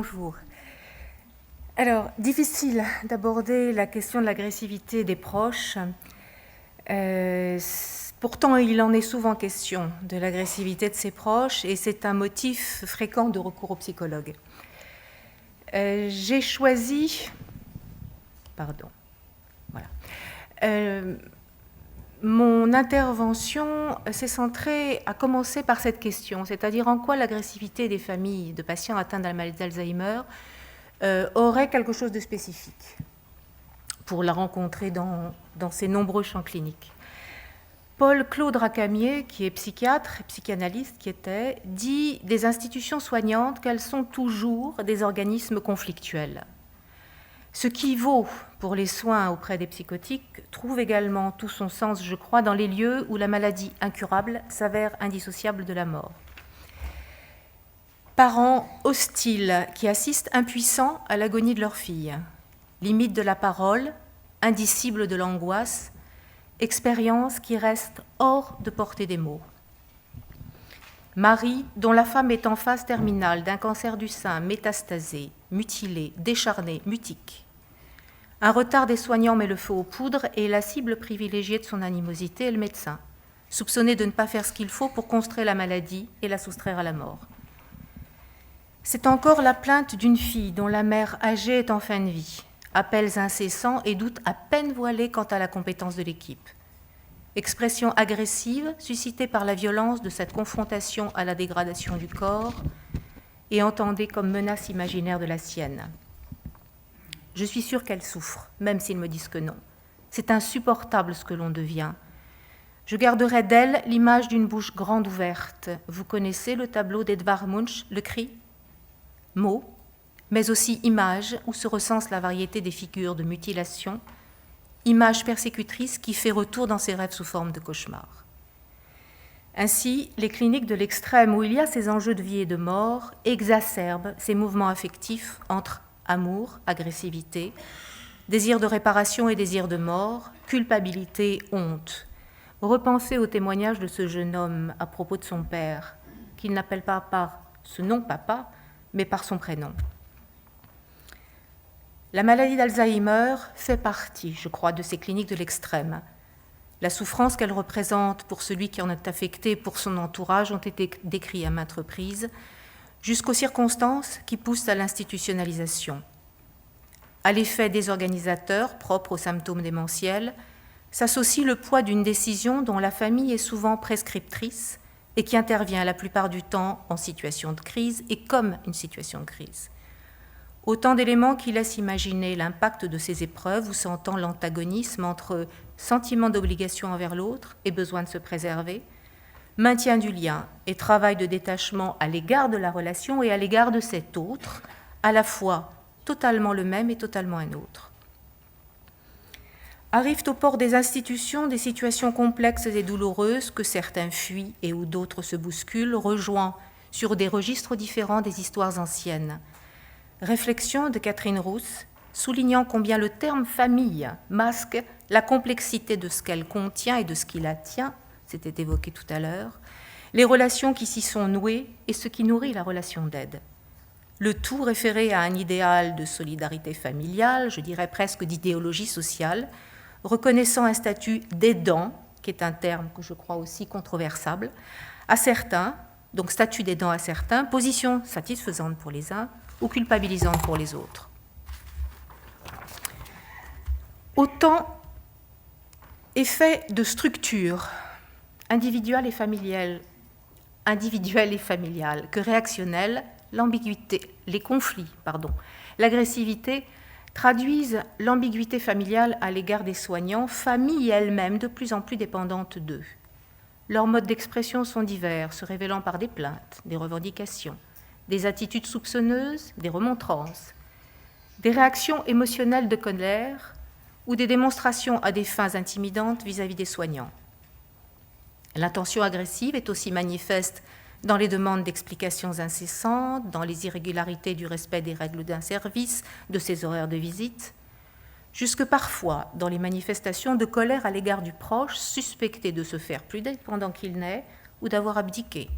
Bonjour. Alors, difficile d'aborder la question de l'agressivité des proches. Pourtant, il en est souvent question de l'agressivité de ses proches et c'est un motif fréquent de recours aux psychologues. J'ai choisi... mon intervention s'est centrée à commencer par cette question, c'est-à-dire en quoi l'agressivité des familles de patients atteints de la maladie d'Alzheimer aurait quelque chose de spécifique pour la rencontrer dans ses nombreux champs cliniques. Paul-Claude Racamier, qui est psychiatre et psychanalyste, dit des institutions soignantes qu'elles sont toujours des organismes conflictuels. Ce qui vaut pour les soins auprès des psychotiques trouve également tout son sens, je crois, dans les lieux où la maladie incurable s'avère indissociable de la mort. Parents hostiles qui assistent impuissants à l'agonie de leur fille, limite de la parole, indicible de l'angoisse, expérience qui reste hors de portée des mots. Marie, dont la femme est en phase terminale d'un cancer du sein métastasé, mutilé, décharné, mutique. Un retard des soignants met le feu aux poudres et la cible privilégiée de son animosité est le médecin, soupçonné de ne pas faire ce qu'il faut pour contrer la maladie et la soustraire à la mort. C'est encore la plainte d'une fille dont la mère âgée est en fin de vie, appels incessants et doutes à peine voilés quant à la compétence de l'équipe. Expression agressive suscitée par la violence de cette confrontation à la dégradation du corps et entendée comme menace imaginaire de la sienne. Je suis sûre qu'elle souffre, même s'ils me disent que non. C'est insupportable ce que l'on devient. Je garderai d'elle l'image d'une bouche grande ouverte. Vous connaissez le tableau d'Edvard Munch, Le Cri ? Mots, mais aussi images où se recense la variété des figures de mutilation, image persécutrice qui fait retour dans ses rêves sous forme de cauchemar. Ainsi, les cliniques de l'extrême où il y a ces enjeux de vie et de mort exacerbent ces mouvements affectifs entre amour, agressivité, désir de réparation et désir de mort, culpabilité, honte. Repensez au témoignage de ce jeune homme à propos de son père, qu'il n'appelle pas par ce nom papa, mais par son prénom. La maladie d'Alzheimer fait partie, je crois, de ces cliniques de l'extrême. La souffrance qu'elle représente pour celui qui en est affecté, pour son entourage, ont été décrites à maintes reprises, jusqu'aux circonstances qui poussent à l'institutionnalisation. À l'effet des organisateurs, propres aux symptômes démentiels, s'associe le poids d'une décision dont la famille est souvent prescriptrice et qui intervient la plupart du temps en situation de crise et comme une situation de crise. Autant d'éléments qui laissent imaginer l'impact de ces épreuves où s'entend l'antagonisme entre sentiment d'obligation envers l'autre et besoin de se préserver, maintien du lien et travail de détachement à l'égard de la relation et à l'égard de cet autre, à la fois totalement le même et totalement un autre. Arrivent au port des institutions des situations complexes et douloureuses que certains fuient et où d'autres se bousculent, rejoint sur des registres différents des histoires anciennes. Réflexion de Catherine Rousse, soulignant combien le terme famille masque la complexité de ce qu'elle contient et de ce qui la tient, c'était évoqué tout à l'heure, les relations qui s'y sont nouées et ce qui nourrit la relation d'aide. Le tout référé à un idéal de solidarité familiale, je dirais presque d'idéologie sociale, reconnaissant un statut d'aidant, qui est un terme que je crois aussi controversable, à certains, donc statut d'aidant à certains, position satisfaisante pour les uns ou culpabilisante pour les autres. Autant effet de structure individuelle et familiale que réactionnelle, les conflits, l'agressivité traduisent l'ambiguïté familiale à l'égard des soignants, familles elles-mêmes de plus en plus dépendantes d'eux. Leurs modes d'expression sont divers, se révélant par des plaintes, des revendications, des attitudes soupçonneuses, des remontrances, des réactions émotionnelles de colère ou des démonstrations à des fins intimidantes vis-à-vis des soignants. L'intention agressive est aussi manifeste dans les demandes d'explications incessantes, dans les irrégularités du respect des règles d'un service, de ses horaires de visite, jusque parfois dans les manifestations de colère à l'égard du proche suspecté de se faire plus dépendant qu'il n'est ou d'avoir abdiqué.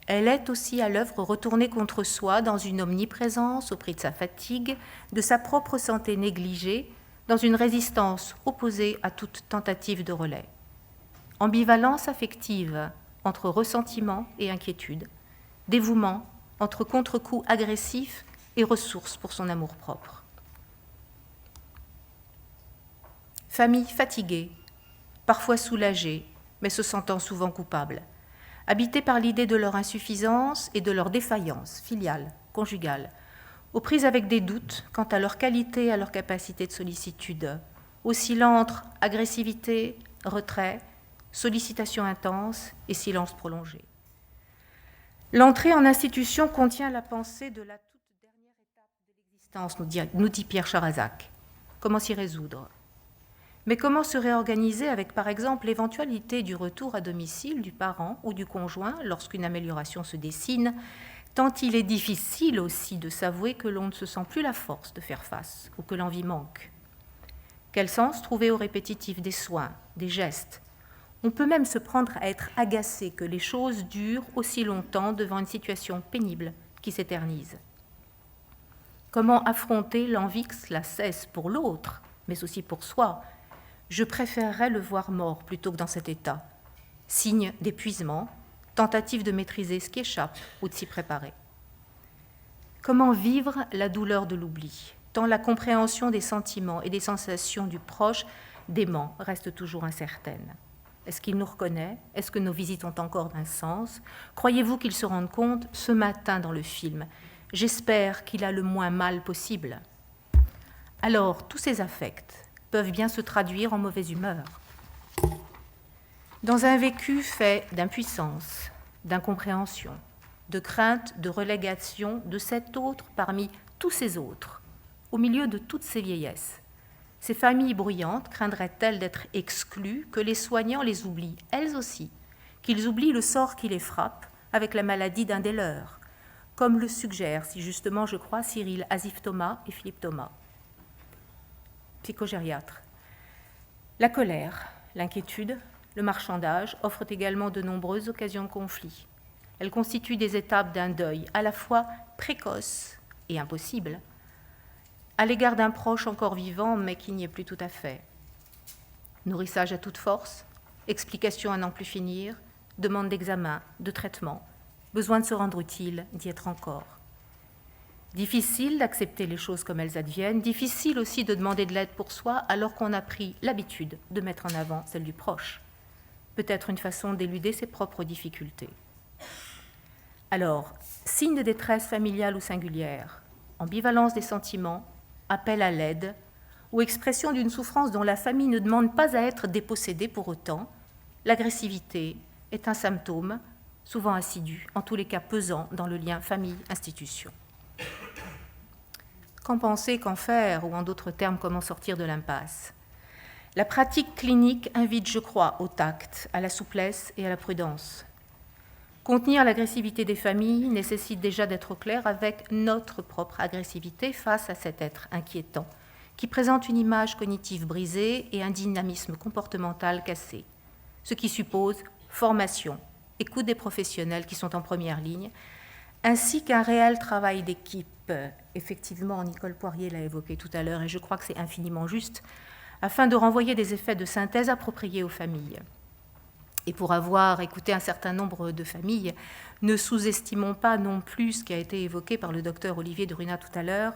Elle est aussi à l'œuvre retournée contre soi dans une omniprésence au prix de sa fatigue, de sa propre santé négligée, dans une résistance opposée à toute tentative de relais. Ambivalence affective entre ressentiment et inquiétude, dévouement entre contre-coup agressif et ressources pour son amour-propre. Famille fatiguée, parfois soulagée, mais se sentant souvent coupable, habitée par l'idée de leur insuffisance et de leur défaillance filiale, conjugale, aux prises avec des doutes quant à leur qualité et à leur capacité de sollicitude, oscillant entre agressivité, retrait, sollicitation intense et silence prolongé. L'entrée en institution contient la pensée de la toute dernière étape de l'existence, nous dit Pierre Charazac. Comment s'y résoudre ? Mais comment se réorganiser avec, par exemple, l'éventualité du retour à domicile du parent ou du conjoint lorsqu'une amélioration se dessine, tant il est difficile aussi de s'avouer que l'on ne se sent plus la force de faire face ou que l'envie manque. Quel sens trouver au répétitif des soins, des gestes ? On peut même se prendre à être agacé que les choses durent aussi longtemps devant une situation pénible qui s'éternise. Comment affronter l'envie que cela cesse pour l'autre, mais aussi pour soi ? Je préférerais le voir mort plutôt que dans cet état. Signe d'épuisement, tentative de maîtriser ce qui échappe ou de s'y préparer. Comment vivre la douleur de l'oubli, tant la compréhension des sentiments et des sensations du proche dément reste toujours incertaine. Est-ce qu'il nous reconnaît ? Est-ce que nos visites ont encore un sens ? Croyez-vous qu'il se rende compte ce matin dans le film ? J'espère qu'il a le moins mal possible. Alors, tous ces affects peuvent bien se traduire en mauvaise humeur. Dans un vécu fait d'impuissance, d'incompréhension, de crainte, de relégation de cet autre parmi tous ces autres, au milieu de toutes ces vieillesses, ces familles bruyantes craindraient-elles d'être exclues, que les soignants les oublient, elles aussi, qu'ils oublient le sort qui les frappe avec la maladie d'un des leurs, comme le suggèrent, si justement je crois, Cyril Asif-Thomas et Philippe Thomas, psychogériatres. La colère, l'inquiétude, le marchandage offrent également de nombreuses occasions de conflit. Elles constituent des étapes d'un deuil à la fois précoce et impossible, à l'égard d'un proche encore vivant, mais qui n'y est plus tout à fait. Nourrissage à toute force, explication à n'en plus finir, demande d'examen, de traitement, besoin de se rendre utile, d'y être encore. Difficile d'accepter les choses comme elles adviennent, difficile aussi de demander de l'aide pour soi alors qu'on a pris l'habitude de mettre en avant celle du proche. Peut-être une façon d'éluder ses propres difficultés. Alors, signe de détresse familiale ou singulière, ambivalence des sentiments, appel à l'aide ou expression d'une souffrance dont la famille ne demande pas à être dépossédée pour autant, l'agressivité est un symptôme, souvent assidu, en tous les cas pesant dans le lien famille-institution. Qu'en penser, qu'en faire, ou en d'autres termes, comment sortir de l'impasse ? La pratique clinique invite, je crois, au tact, à la souplesse et à la prudence. Contenir l'agressivité des familles nécessite déjà d'être au clair avec notre propre agressivité face à cet être inquiétant, qui présente une image cognitive brisée et un dynamisme comportemental cassé, ce qui suppose formation, écoute des professionnels qui sont en première ligne, ainsi qu'un réel travail d'équipe. Effectivement, Nicole Poirier l'a évoqué tout à l'heure, et je crois que c'est infiniment juste, afin de renvoyer des effets de synthèse appropriés aux familles. Et pour avoir écouté un certain nombre de familles, ne sous-estimons pas non plus ce qui a été évoqué par le docteur Olivier de Runat tout à l'heure,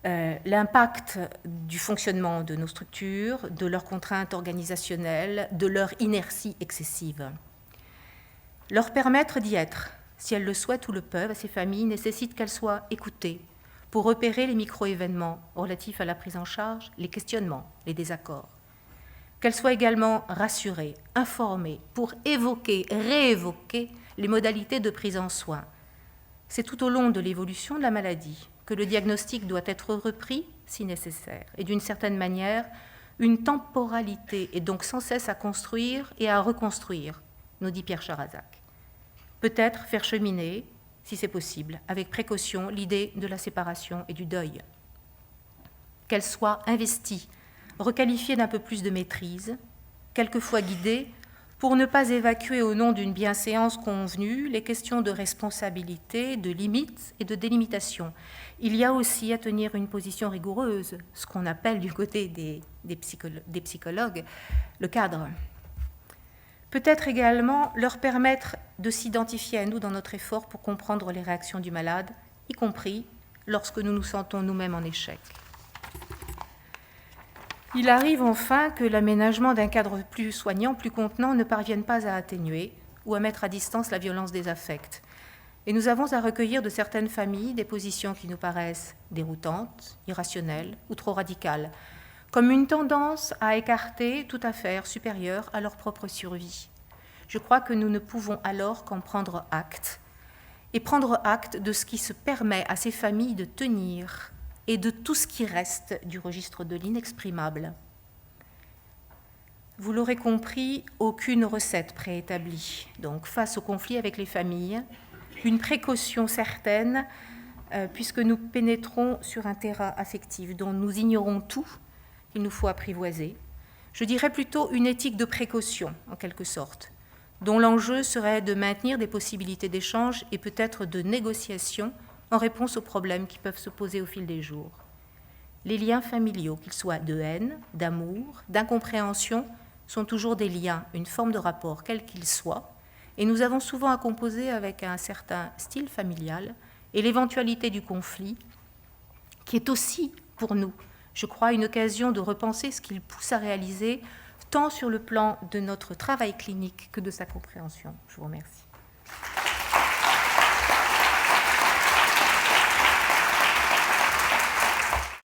l'impact du fonctionnement de nos structures, de leurs contraintes organisationnelles, de leur inertie excessive. Leur permettre d'y être, si elles le souhaitent ou le peuvent, à ces familles nécessite qu'elles soient écoutées pour repérer les micro-événements relatifs à la prise en charge, les questionnements, les désaccords. Qu'elles soient également rassurées, informées pour évoquer, réévoquer les modalités de prise en soin. C'est tout au long de l'évolution de la maladie que le diagnostic doit être repris si nécessaire. Et d'une certaine manière, une temporalité est donc sans cesse à construire et à reconstruire, nous dit Pierre Charazac. Peut-être faire cheminer, si c'est possible, avec précaution, l'idée de la séparation et du deuil. Qu'elle soit investie, requalifiée d'un peu plus de maîtrise, quelquefois guidée, pour ne pas évacuer au nom d'une bienséance convenue les questions de responsabilité, de limites et de délimitation. Il y a aussi à tenir une position rigoureuse, ce qu'on appelle du côté des psychologues le cadre. Peut-être également leur permettre de s'identifier à nous dans notre effort pour comprendre les réactions du malade, y compris lorsque nous nous sentons nous-mêmes en échec. Il arrive enfin que l'aménagement d'un cadre plus soignant, plus contenant, ne parvienne pas à atténuer ou à mettre à distance la violence des affects. Et nous avons à recueillir de certaines familles des positions qui nous paraissent déroutantes, irrationnelles ou trop radicales, comme une tendance à écarter toute affaire supérieure à leur propre survie. Je crois que nous ne pouvons alors qu'en prendre acte, et prendre acte de ce qui se permet à ces familles de tenir et de tout ce qui reste du registre de l'inexprimable. Vous l'aurez compris, aucune recette préétablie. Donc, face au conflit avec les familles, une précaution certaine, puisque nous pénétrons sur un terrain affectif dont nous ignorons tout, qu'il nous faut apprivoiser. Je dirais plutôt une éthique de précaution, en quelque sorte, dont l'enjeu serait de maintenir des possibilités d'échange et peut-être de négociation en réponse aux problèmes qui peuvent se poser au fil des jours. Les liens familiaux, qu'ils soient de haine, d'amour, d'incompréhension, sont toujours des liens, une forme de rapport, quel qu'il soit, et nous avons souvent à composer avec un certain style familial et l'éventualité du conflit, qui est aussi, pour nous, je crois, une occasion de repenser ce qu'il pousse à réaliser, tant sur le plan de notre travail clinique que de sa compréhension. Je vous remercie.